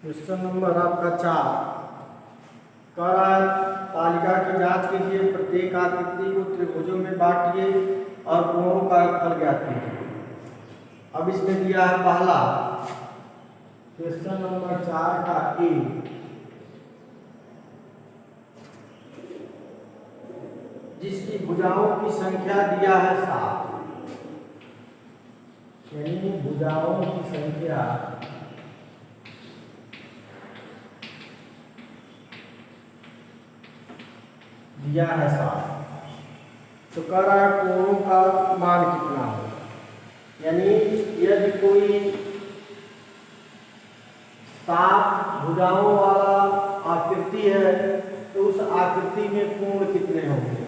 Question number आपका 4 कह रहा है तालिका की जांच कीजिए, प्रत्येक आकृति को त्रिभुजों में बांटिए और कोणों का फल ज्ञात कीजिए। अब इसमें दिया है पहला क्वेश्चन नंबर 4 का ए, जिसकी भुजाओं की संख्या दिया है 7, यानी भुजाओं की संख्या दिया है 7। तो कह रहा है कोणों का मान कितना हो, यानी यदि कोई 7 भुजाओं वाला आकृति है तो उस आकृति में कोण कितने होंगे।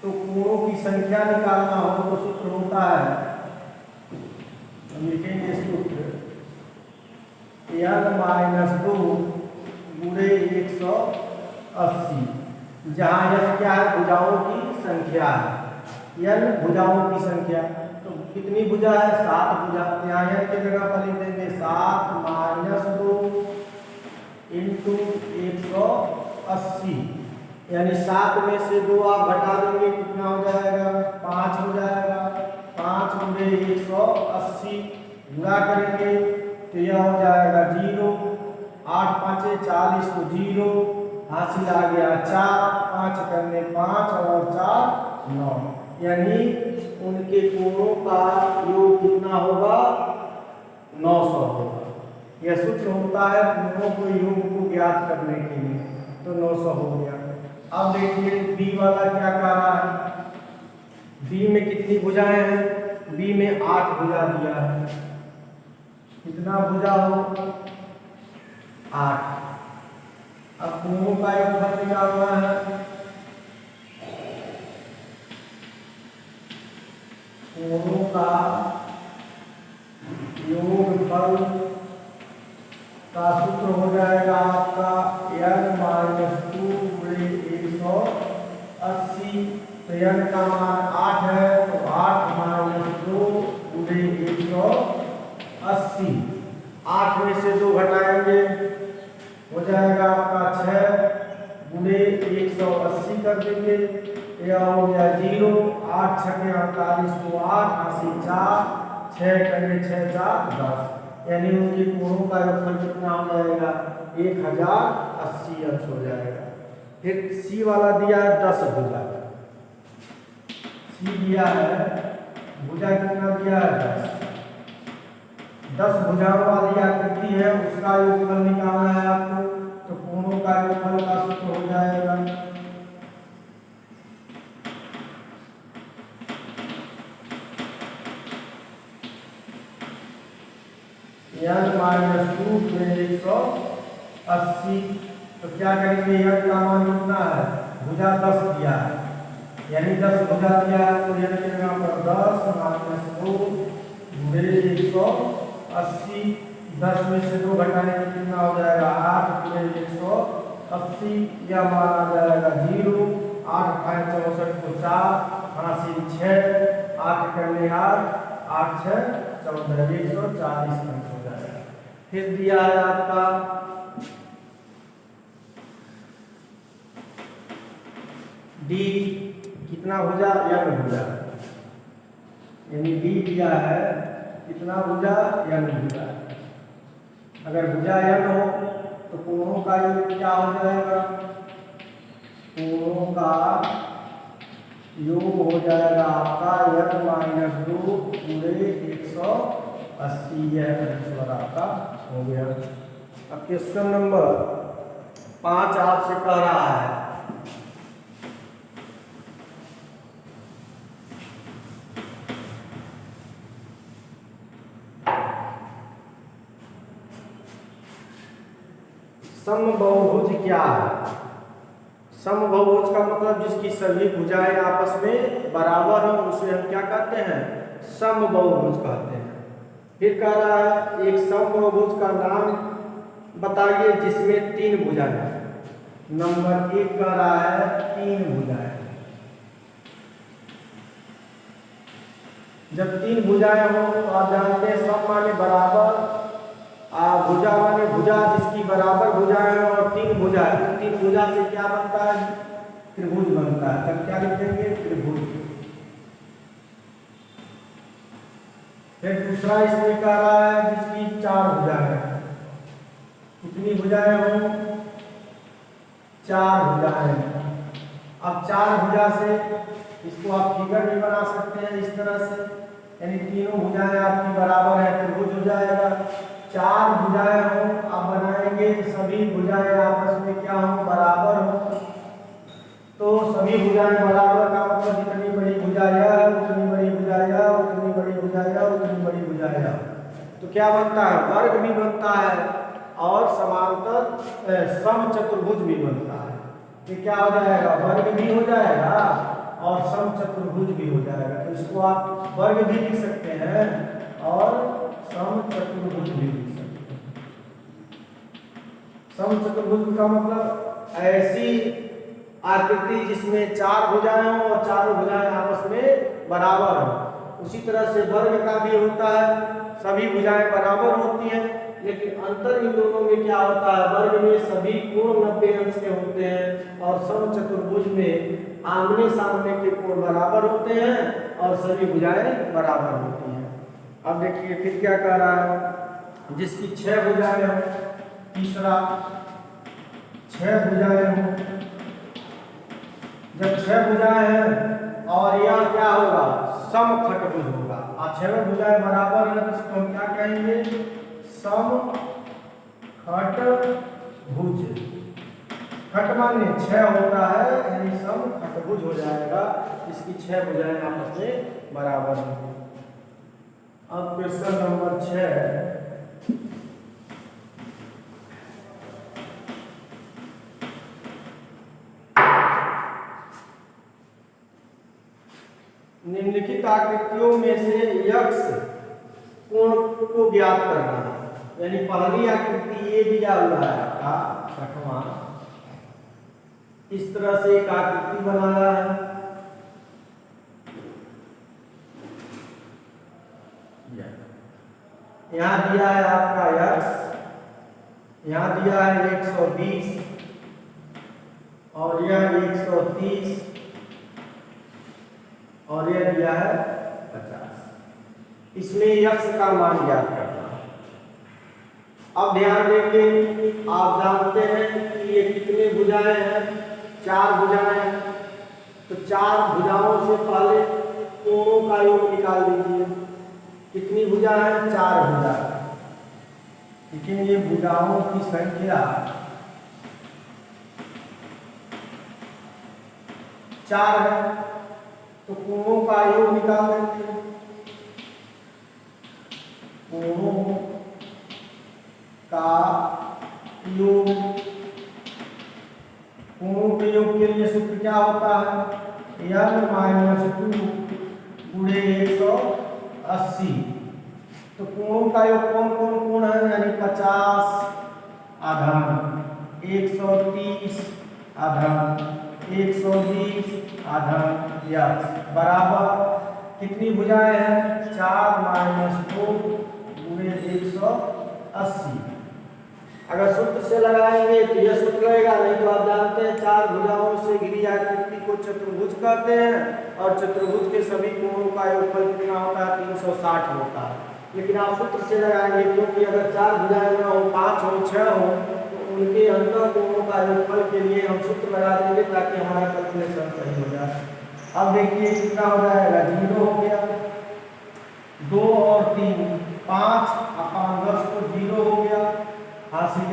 तो कोणों की संख्या निकालना हो तो सूत्र होता है, लिखेंगे सूत्र n-2 गुणे 180, जहाँ n क्या है, भुजाओं की संख्या है। n भुजाओं की संख्या, तो कितनी भुजा है, 7 भुजा। यहाँ n की जगह पर लिख देंगे 7 - 2 इंटू 180, यानी 7 में से 2 आप घटा देंगे, कितना हो जाएगा, 5 हो जाएगा। 5 गुणे 180 गुणा करेंगे तो यह हो जाएगा 0। 8 × 5 = 40, तो 0 हासिल आ गया 4। 5 करने 5 और 4 9, यानी उनके कोणों का योग कितना होगा, 900 होगा। यह सूत्र होता है कोणों को योग को ज्ञात करने के लिए, तो 900 हो गया। अब देखिए बी वाला क्या कह रहा है, बी में कितनी भुजाएं हैं, बी में 8 भुजा दिया है। कितना भुजा हो, 8। अब कोणों का योगफल निकालना है, कोणों का योगफल का सूत्र हो जाएगा आपका n-2 गुणे 180। तो n का मान 8 है, तो 8 - 2 गुणे 180। 8 में से 2 घटाएंगे, हो जाएगा आपका 6 गुणे 180 कर देंगे, यह हो गया 0। 8 × 6 = 48, तो 8 हासिल 4, 6 करने 6 × 4 = 10, यानी उनके कोणों का योगफल कितना हो जाएगा, 1080 अंश हो जाएगा। फिर सी वाला दिया है 10 भुजा, सी दिया है भुजा कितना दिया है, 10 भुजाओं वाली आकृति है, उसका योगफल निकालना है आपको। तो कोणों का योगफल का सूत्र हो जाएगा n-2 गुणे 180। तो क्या करेंगे, n का मान कितना है, भुजा 10 दिया है, यानी 10 भुजा दिया है, तो n के जगह पर 10 - 2 गुणे 180। 10 में से 2 घटाने में कितना हो जाएगा, 8 गुणे 180, यह मान आ जाएगा 0। 8 × 5 = 64, तो 4 हासिल 6, 8 करने 8, 8 × 6 = 14, 140 अंश हो जाएगा। फिर दिया है आपका डी, कितना भुजा, n भुजा, यानी डी दिया है कितना भुजा, n भुजा। अगर भुजा n हो तो कोणों का योग क्या हो जाएगा, कोणों का योग हो जाएगा आपका n-2 गुणे 180, यह आंसर आपका हो गया। अब क्वेश्चन नंबर 5 आपसे कह रहा है समबाहुभुज क्या है। समबाहुभुज का मतलब जिसकी सभी भुजाएं आपस में बराबर हो, उसे हम क्या कहते हैं, समबाहुभुज कहते हैं। फिर कह रहा है एक समबाहुभुज का नाम बताइए जिसमें 3 भुजाएं हैं। नंबर 1 कह रहा है 3 भुजाएं। जब 3 भुजाएं हो तो आप जानते हैं सम माने बराबर, भुजा माने भुजा जिसकी बराबर भुजाएं और तीन भुजा, तीन भुजा से क्या बनता है? त्रिभुज बनता है। तब क्या लिखेंगे? त्रिभुज। फिर दूसरा इसमें कह रहा है जिसकी चार भुजाएं। कितनी भुजाएं हो? चार भुजाएं। अब चार भुजा से इसको आप फिगर भी बना सकते हैं इस तरह से, यानी तीनों भुजाएं आपकी बराबर है, त्रिभुज हो जाएगा। चार भुजाएं हो आप बनाएंगे तो सभी भुजाएं आपस में क्या हो? बराबर हो। तो सभी भुजाएं बराबर का मतलब जितनी बड़ी भुजा यह, उतनी बड़ी भुजा यह, उतनी बड़ी भुजा यह, उतनी बड़ी भुजा यह। तो क्या बनता है? वर्ग भी बनता है और समांतर समचतुर्भुज भी बनता है। ये क्या हो जाएगा? वर्ग भी हो जाएगा और समचतुर्भुज भी हो जाएगा। तो इसको आप वर्ग भी लिख सकते हैं और समचतुर्भुज भी लिख सकते हैं। समचतुर्भुज का मतलब ऐसी आकृति जिसमें चार भुजाएं हो और चारों भुजाएं आपस में बराबर हो। उसी तरह से वर्ग का भी होता है, सभी भुजाएं बराबर होती हैं, लेकिन अंतर इन दोनों में क्या होता है? वर्ग में सभी कोण 90 अंश के होते हैं और समचतुर्भुज में आमने सामने के कोण बराबर होते हैं और सभी भुजाएं बराबर होती हैं। अब देखिए फिर क्या कह रहा है? जिसकी 6 भुजाएं हो, तीसरा 6 भुजाएं हो। जब 6 भुजाएं हैं और यह क्या होगा? समखटभुज होगा। और 6 भुजाएं बराबर है तो इसको हम क्या कहेंगे? समखटभुज। खट माने 6 होता है, यानी समखटभुज हो जाएगा। इसकी 6 भुजाएं आपस में बराबर होंगी। अब क्वेश्चन नंबर 6, निम्नलिखित आकृतियों में से यक्ष कोण को ज्ञात करना है। यानी पहली आकृति ये दिया हुआ है आपका छठवां, इस तरह से एक आकृति बनाया है। यहाँ दिया है आपका यक्ष, यहाँ दिया है 120 और यह 130 और यह दिया है 50। इसमें यक्ष का मान ज्ञात करना है। अब ध्यान देंगे, आप जानते हैं कि ये कितने भुजाएं हैं? 4 भुजाएं हैं। तो 4 भुजाओं से पहले कोणों का योग निकाल दीजिए। कितनी भुजा है? 4 भुजा। लेकिन ये भुजाओं की संख्या 4 है, तो कोणों का योग निकाल देंगे। कोणों का योग, कोणों के योग के लिए सूत्र क्या होता है? n-2 गुणे 180। तो कोणों का योग कौन कौन कोण है? यानी 50 आधान, 130 आधान, 120 आधान यक्ष बराबर कितनी भुजाएं हैं? 4 - 2 गुणे 180। अगर सूत्र से लगाएंगे तो यह सूत्र रहेगा, नहीं तो आप जानते हैं 4 भुजाओं से घिरी आकृति को चतुर्भुज कहते हैं और चतुर्भुज के सभी कोणों का योगफल कितना होता है? 360 होता है। लेकिन आप सूत्र से लगाएंगे क्योंकि अगर 4 भुजाएं ना हो, 5 हो, 6 हो, तो उनके अंतर कोणों का योगफल के लिए हम सूत्र लगा देंगे ताकि हमारा कैलकुलेशन सही हो जाए। अब देखिए कितना हो जाएगा? 0 हो गया, 2 और 3 5 अपान 10 तो 0 हो गया, हासिल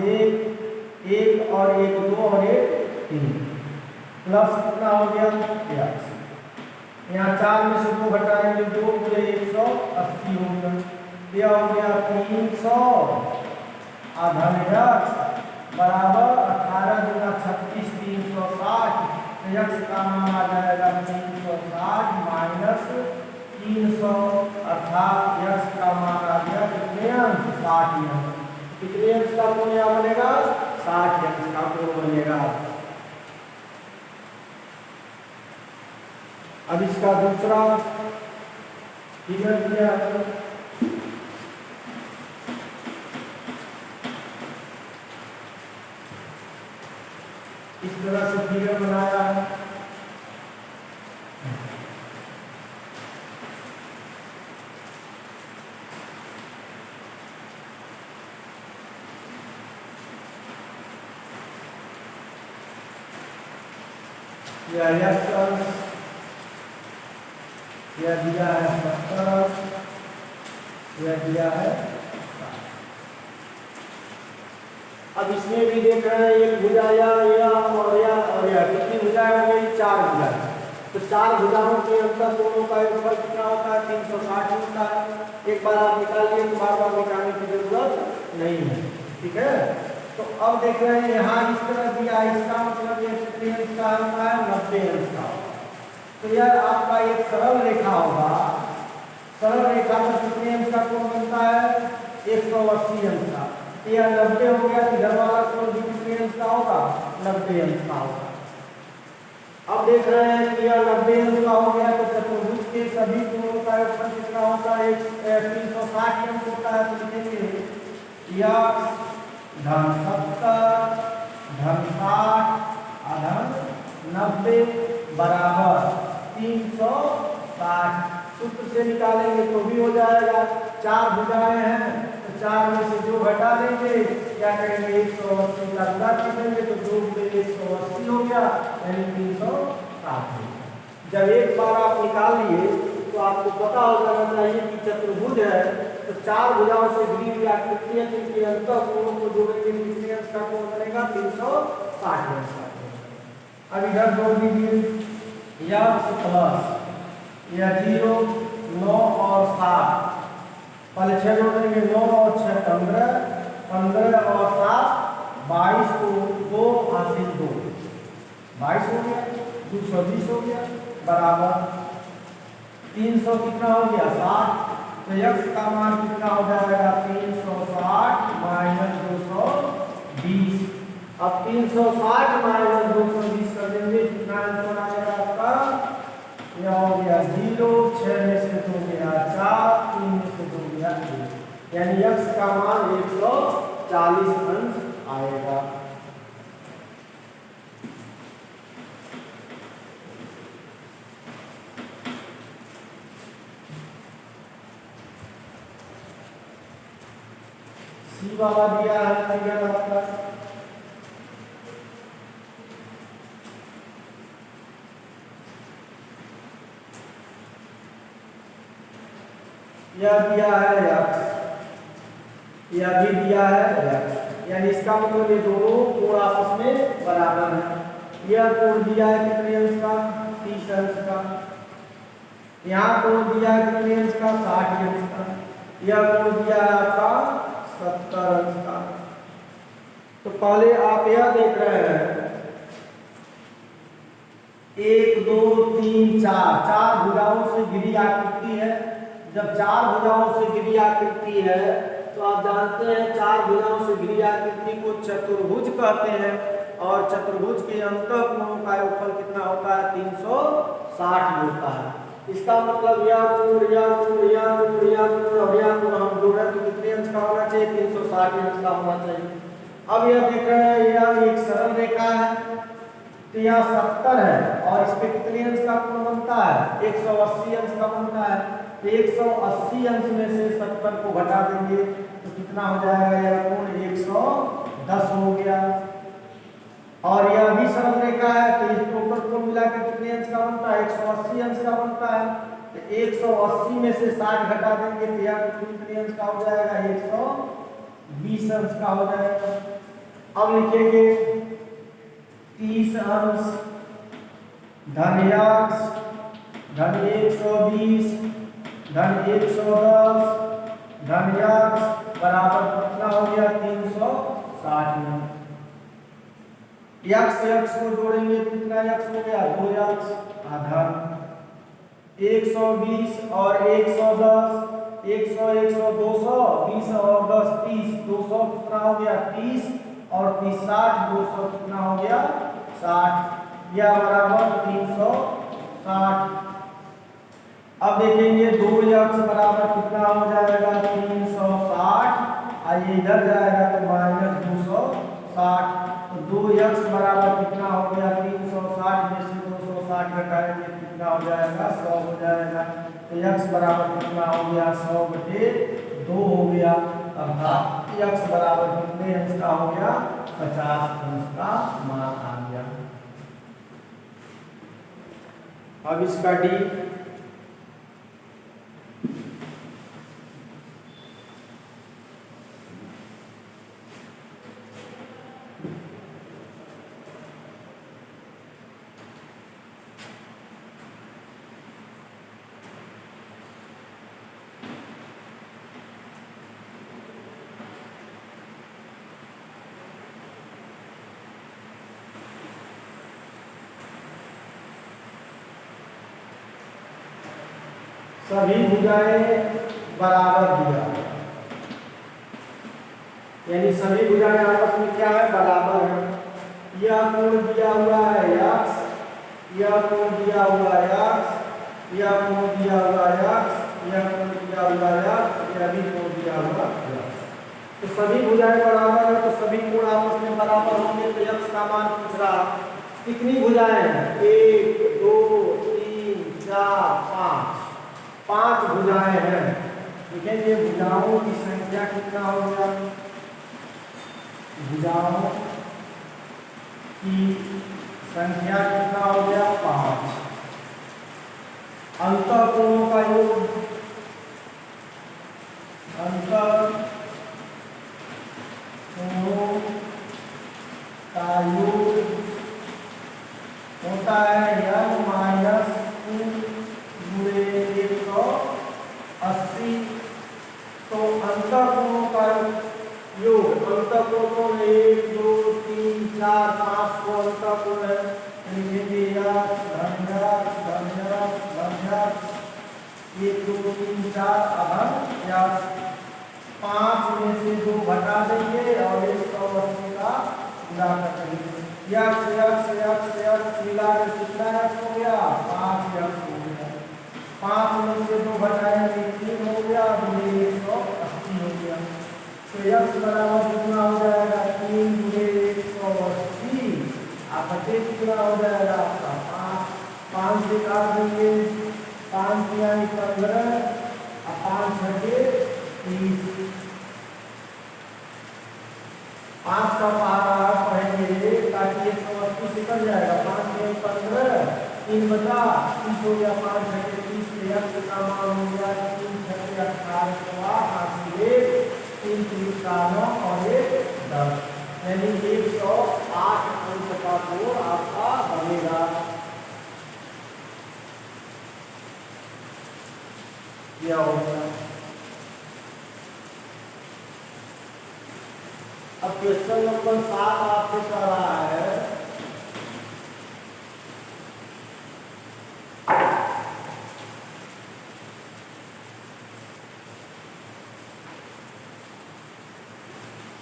1 और 1 2 और 1 3 प्लस कितना हो गया? यक्ष। यहाँ 4 में से 2 घटाएंगे, 2 गुणे 180 हो गया। यह हो गया 300 आधान यक्ष बराबर 18 गुना 36 360। यक्ष का मान आ जाएगा 360 माइनस 300 अर्थात यक्ष का मान आ गया कितने अंश? 60 अंश। कितने अंश का कोण यहाँ बनेगा? 60 अंश का कोण बनेगा। अब इसका दूसरा फिगर दिया है, इस तरह से फिगर बनाया है। यह दिया है 70, यह दिया है। अब इसमें भी देख रहे हैं एक भुजा या और या कितनी भुजाएं हो गई? 4 भुजा। तो 4 भुजाओं के अंतर दोनों का योगफल कितना होता है? 360 होता है। एक बार आप निकालिए तो बार बार निकालने की जरूरत नहीं है, ठीक है। तो अब देख रहे हैं यहाँ इस तरह दिया, इसका मतलब ये कितने अंश का होता है? 90 अंश का। तो यह आपका एक सरल रेखा होगा। सरल रेखा पर कितने अंश का कोण बनता है? 180 अंश का। यह 90 हो गया, इधर वाला कोण भी कितने अंश का होगा? 90 अंश का होगा। अब देख रहे हैं कि यह 90 अंश का हो गया, तो चतुर्भुज के सभी कोणों का योगफल कितना होता है? 360 अंश होता है। तो लिखेंगे यह धन 70 धन 60 धन 90 बराबर 360। सूत्र से निकालेंगे तो भी हो जाएगा। 4 भुजाएं हैं तो 4 में से जो घटा देंगे क्या करेंगे? 180 का गुणा कर देंगे तो 2 में 180 हो गया, यानी 360। जब एक बार आप निकाल लिए तो आपको पता हो जाना चाहिए कि चतुर्भुज है तो 4 भुजाओं से घिरी हुई आकृति है, जिनके अंतर कोणों को जोड़ेंगे कितने अंश का कोण बनेगा? 360 अंश का। अब इधर जोड़ दीजिए, यह प्लस यह 0 9 और 7 पहले 6 जोड़ देंगे, 9 और 6 15 15 और 7 22 को 2 हासिल 2 22 हो गया, 220 हो गया बराबर 300 कितना हो गया? 60। तो x का मान कितना हो जाएगा? 360 माइनस 220। अब 360 माइनस 220 कर देंगे, कितना आंसर आएगा आपका? यह हो गया 0, 6 में से 2 गया 4, 3 में से 2 गया 1, यानी x का मान 140 अंश आएगा। सी वाला दिया है फिगर आपका, यह दिया है x, यह भी दिया है x, यानी इसका मतलब ये दोनों कोण आपस में बराबर है। यह कोण दिया है कितने अंश का? 30 अंश का। यहाँ कोण दिया है कितने अंश का? 60 अंश का। यह कोण दिया है आपका 70 अंश का। तो पहले आप यह देख रहे हैं 1 2 3 4 भुजाओं से घिरी आकृति है। जब 4 भुजाओं से घिरी आकृति है तो आप जानते हैं 4 भुजाओं से घिरी आकृति को चतुर्भुज कहते हैं, और चतुर्भुज के अंतः कोणों का योगफल कितना होता है? 360 होता है। इसका मतलब यह कोण यह कोण यह कोण यह कोण और यह कोण हम जोड़ रहे तो कितने अंश का होना चाहिए? 360 अंश का होना चाहिए। अब यह देख रहे हैं यह एक सरल रेखा है, तो यह 70 है और इस पे कितने अंश का कोण बनता है? 180 अंश का बनता है। तो 180 अंश में से 70 को घटा देंगे तो कितना हो जाएगा? यह कोण 110 हो गया। और यह भी सरल रेखा है तो इस टोटल को मिलाकर कितने अंश का बनता है? 180 अंश का बनता है। तो 180 में से 60 घटा देंगे तो यह कितने अंश का हो जाएगा? 120 अंश का हो जाएगा। अब लिखेंगे 30 अंश धन x धन 120 धन 110 धन x बराबर कितना हो गया? 360 अंश। x को जोड़ेंगे कितना x हो गया? 2x धन 120 और 110 100 100 200 20 और 10 30 200 कितना हो गया? 30 और 30 60 200 कितना हो गया? 60, यह बराबर 360। अब देखेंगे 2x बराबर कितना हो जाएगा? 360, आइए इधर जाएगा तो माइनस 260 60। तो 2x बराबर कितना हो गया 360 में से 260 घटाएंगे कितना हो जाएगा 100 हो जाएगा। तो x बराबर कितना हो गया 100/2 हो गया। अर्थात x बराबर कितने अंश का हो गया 50 अंश का मान आ गया। अब इसका डी सभी भुजाएं बराबर दिया, यानी सभी भुजाएं आपस में क्या है बराबर है। यह कोण दिया हुआ है x, यह कोण दिया हुआ है x, यह कोण दिया हुआ है x, यह कोण दिया हुआ है x, यह भी कोण दिया हुआ है x। तो सभी भुजाएं बराबर है तो सभी कोण आपस में बराबर होंगे। तो x का मान पूछ रहा कितनी भुजाएं हैं 1 2 3 4 5, 5 भुजाएं हैं। देखेंगे भुजाओं की संख्या कितना हो गया, भुजाओं की संख्या कितना हो गया 5। अंतःकोणों का योग, अंतःकोणों का योग होता है n - 180। तो अंतःकोणों का योग, अंतःकोण 1 2 3 4 5 को अंतःकोण है। लिखेंगे 1 2 3 4 अभन या 5 में से 2 घटा देंगे और 180 का गुणा कर देंगे। x मिला के कितना x हो गया 5x हो गया। 5 में से 2 घटाएंगे 3 हो गया, 180 हो गया। तो x बराबर कितना हो जाएगा 3 × 180 आप बचे कितना हो जाएगा आपका 5 से काट देंगे 5 यानी 15 और 5 घटे 30। 5 का पहाड़ा पढ़ेंगे ताकि 180 निकल जाएगा। 5 में 15 3 बचा 30 हो गया। 5 घटे 30 से x का मान हो गया 3 घटे 18 3 3 का 9 और 1 10, यानी 108 अंक का कोण आपका बनेगा। यह होगा। अब क्वेश्चन नंबर 7 आपसे कह रहा है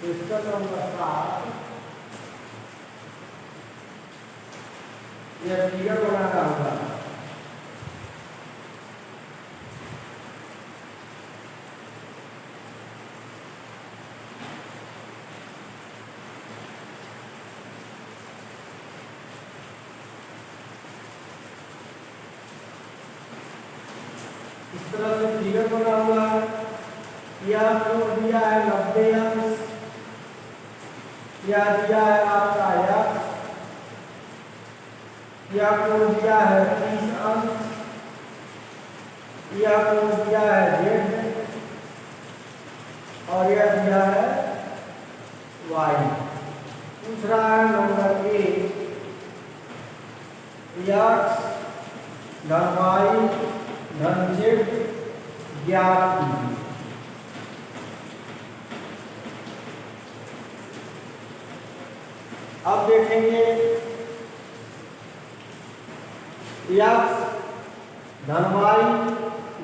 क्वेश्चन नंबर 7 यह फिगर बनाना होगा। इस तरह से फिगर बना हुआ है। यह कोण दिया है 90 अंश, यह दिया है आपका x, यह कोण दिया है 30 अंश, यह कोण दिया है z और यह दिया है y। पूछ रहा है नंबर 1 x धन y धन z ज्ञात कीजिए। अब देखेंगे x धन y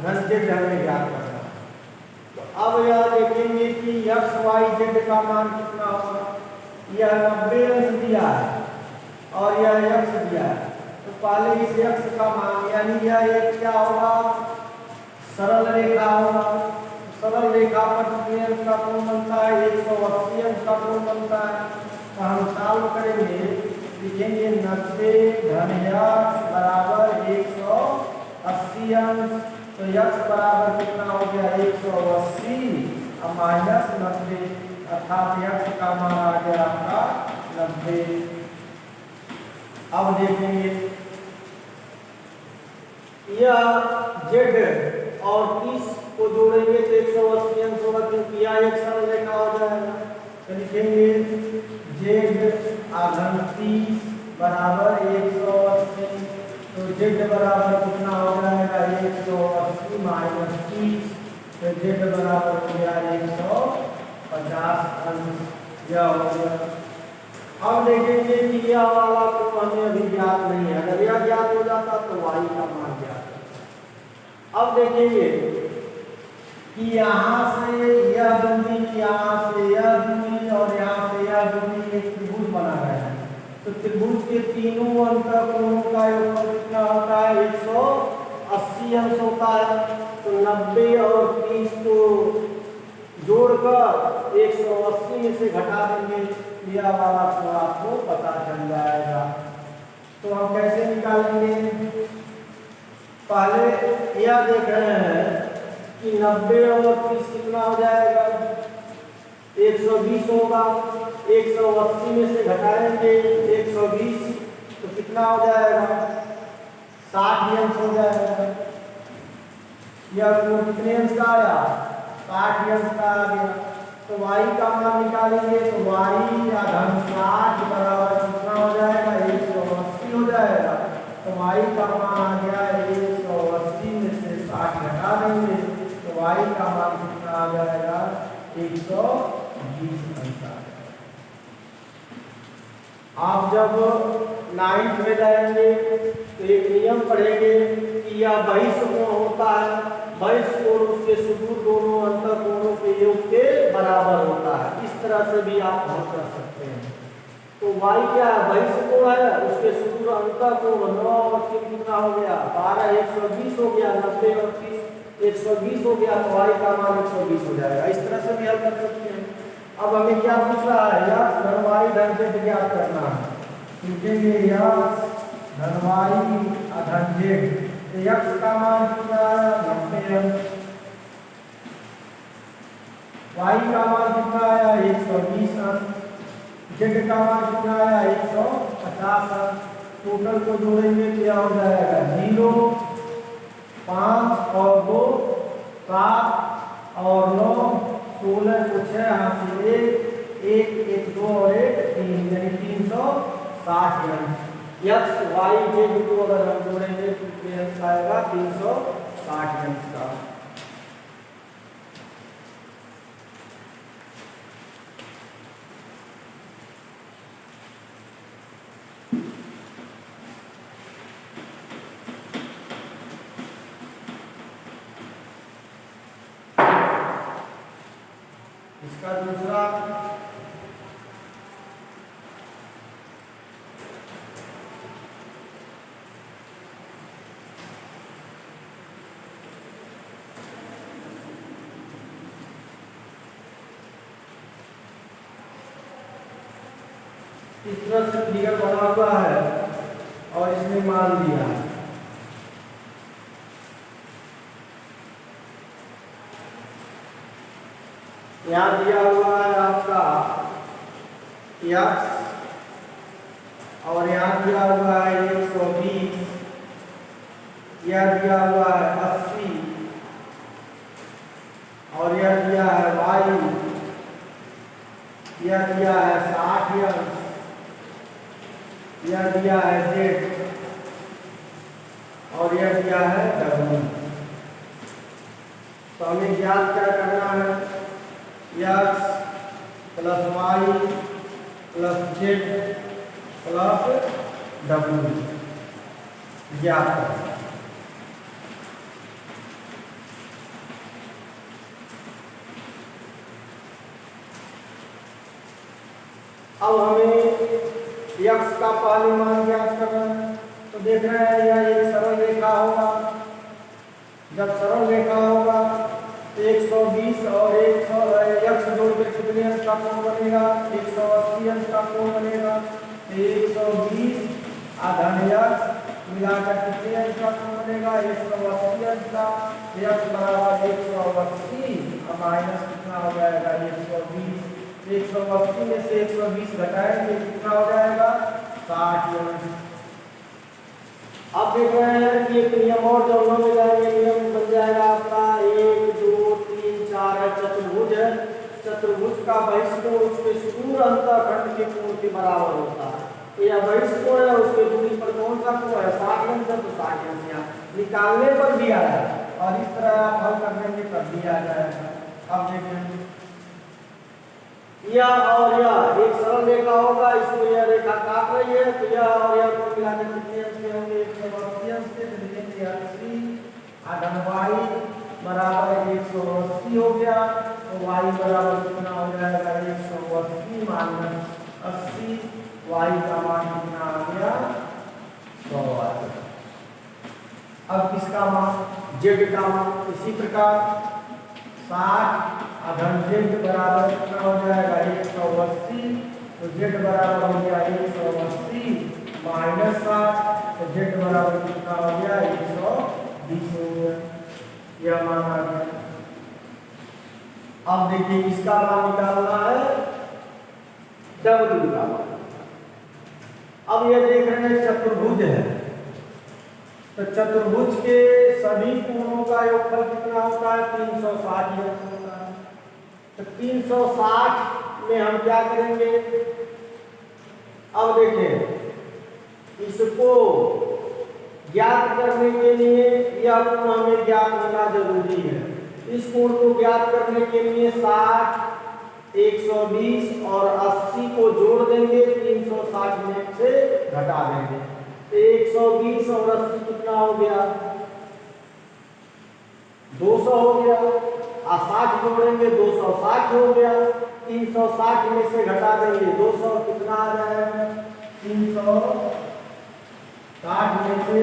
धन z हमें ज्ञात करना। तो अब यह देखेंगे कि x y z का मान कितना होगा। यह 90 अंश दिया है और यह x दिया है। तो पहले इस x का मान यानी यह एक क्या होगा सरल रेखा होगा। सरल रेखा पर कितने अंश का कोण बनता है 180 अंश का कोण बनता है। तो हम सॉल्व करेंगे, लिखेंगे 90 धन x बराबर 180 अंश। तो x बराबर कितना हो गया 180 और माइनस 90, अर्थात x का मान आ गया आपका 90। अब देखेंगे यह z और 30 को जोड़ेंगे तो 180 अंश होगा, क्योंकि यह एक सरल रेखा हो जाएगा। तो लिखेंगे z आघन 30 बराबर 180। तो z बराबर कितना हो जाएगा 180 माइनस 30, तो z बराबर हो गया 150 अंश। यह हो गया। अब देखेंगे कि यह वाला तो हमें अभी ज्ञात नहीं है, अगर यह ज्ञात हो जाता तो y का मान ज्ञात होता। अब देखेंगे कि यहाँ से यह दूरी, यहाँ से यह दूरी और यहाँ से यह दूरी एक त्रिभुज बना गया है। तो त्रिभुज के तीनों अंतःकोणों का योगफल कितना होता है 180 अंश होता है। तो 90 और 30 को जोड़कर 180 में से घटा देंगे, यह वाला तो आपको पता चल जाएगा। तो हम कैसे निकालेंगे, पहले यह देख रहे हैं कि 90 और 30 कितना हो जाएगा 120 होगा। 180 में से घटाएंगे 120 तो कितना हो जाएगा 60 अंश हो जाएगा। यह कितने अंश का आया 60 अंश का आ गया। तो y का मान निकालेंगे तो y आधन 60 बराबर कितना हो जाएगा 180 हो जाएगा। तो y का मान आ गया 180 में से 60 घटा देंगे तो y का मान कितना आ जाएगा 120 अंश। आप जब 9th में जाएंगे तो एक नियम पढ़ेंगे कि यह बहिष्कोण होता है, बहिष्कोण उसके सुदूर दोनों अंतःकोणों के योग के बराबर होता है। इस तरह से भी आप हल कर सकते हैं। तो y क्या है बहिष्कोण है, उसके सुदूर अंतःकोण 9 और 3 कितना हो गया 12, 120 हो गया। 90 और 30 120 हो गया तो y का मान 120 हो जाएगा। इस तरह से भी हल कर सकते हैं। अब हमें क्या पूछ रहा है x धन y धन z ज्ञात करना है। लिखेंगे x धन y धन z। तो x का मान कितना है 90 अंश, y का मान कितना आया 120 अंश, z का मान कितना आया 150 अंश। टोटल को जोड़ेंगे तो क्या हो जाएगा 0, 5 और 2 7 और 9 16 को 6 हासिल 1 1 2 और 1 3 यानी 360 अंश। x y z को अगर हम जोड़ेंगे तो अंश आएगा 360 अंश का। इसका दूसरा इस तरह से फिगर बना हुआ है और इसमें मान दिया है। यहाँ दिया हुआ है आपका x और यहाँ दिया हुआ है 120, यह दिया हुआ है 80 और यह दिया है y, यह दिया है 60 अंश, यह दिया है z और यह दिया है w। तो हमें ज्ञात क्या करना है x plus y plus z plus w ज्ञात करना। अब हमें x का पहले मान ज्ञात करना है। तो देख रहे हैं यह एक सरल रेखा होगा। जब सरल रेखा होगा तो 120 और 100 x जोड़ के कितने अंश का कोण बनेगा 180 अंश का कोण बनेगा? 120 धन x मिलाकर कितने अंश का कोण बनेगा? 180 अंश का। x बराबर 180 और माइनस कितना हो जाएगा? 120। 180 में से 120 घटाएंगे कितना हो जाएगा? 60 अंश। अब देख रहे हैं कि एक नियम और दोनों में जाएंगे, नियम बन जाएगा आपका 1 2 3 4 है, चतुर्भुज है। चतुर्भुज का बहिष्कोण उसके सुदूर अंतःखंड के कोण के बराबर होता है। यह बहिष्कोण है, उसके दूरी पर कौन सा कोण है? 60 अंश है, तो 60 अंश यहाँ निकालने पर दिया है और इस तरह आप हल कर देंगे तब दिया जाएगा। अब देखें यह और यह एक सरल रेखा होगा, इसको यह रेखा काट रही है, तो यह और यह को मिलाकर कितने अंश के होंगे? 180 अंश के। तो लिखेंगे 80 धन y बराबर 180 हो गया, तो y बराबर कितना हो जाएगा? 180 माइनस 80, y का मान कितना आ गया? 100 आ गया। अब किसका मान? z का मान। इसी प्रकार 60 धन z बराबर कितना हो जाएगा? 180, तो z बराबर हो गया 180 माइनस 60, तो z बराबर कितना हो गया? 120 हो गया। यह मान आ गया। अब देखिए इसका मान निकालना है, w का मान। अब ये देख रहे हैं चतुर्भुज है, तो चतुर्भुज के सभी कोणों का योगफल कितना होता है? 360 होता है। तो 360 में हम क्या करेंगे? अब देखें इसको ज्ञात करने के लिए यह कोण हमें ज्ञात होना जरूरी है। इस कोण को ज्ञात करने के लिए 60, 120 और 80 को जोड़ देंगे, 360 में से घटा देंगे। 120 और 80 कितना हो गया? 200 हो गया। 60 जोड़ेंगे 260 हो गया। 360 में से घटा देंगे 200, कितना आ जाएगा? 360 में से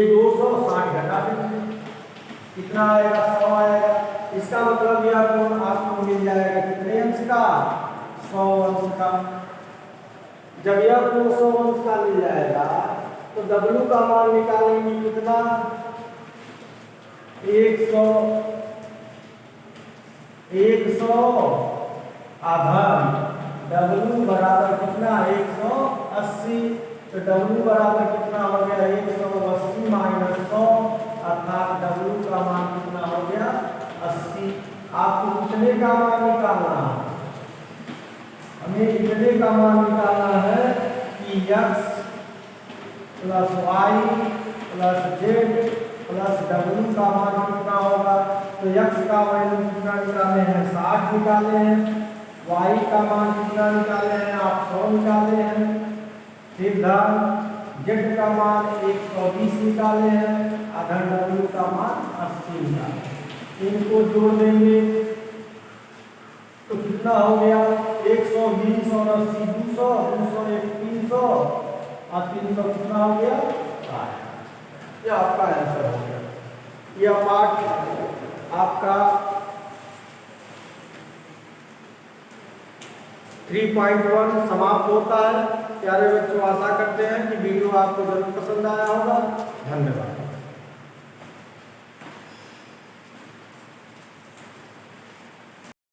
260 घटा देंगे, कितना आएगा? 100 आएगा। इसका मतलब यह कोण आपको मिल जाएगा कितने अंश का? 100 अंश का। जब यह कोण 100 अंश का मिल जाएगा तो W का मान निकालेंगे कितना? 100 आधार W बराबर कितना? 180, तो W बराबर कितना हो गया? 180 माइनस 100, अर्थात W का मान कितना हो गया? 80। आपको कितने का मान निकालना है? हमें इतने का मान निकालना है कि x plus y plus z plus w का मान कितना होगा? तो x का वैल्यू कितना निकाले हैं? 60 निकाले हैं। y का मान कितना निकाले हैं? आप 100 निकाले हैं। फिर धन z का मान 120 निकाले हैं, धन w का मान 80 निकाले। इनको जोड़ देंगे तो कितना हो गया? 120 और 80 200, 200 एक 300 और 300 कितना हो गया? 60। यह आपका आंसर हो गया। यह पाठ आपका 3.1 समाप्त होता है। प्यारे बच्चों, आशा करते हैं कि वीडियो आपको जरूर पसंद आया होगा। धन्यवाद।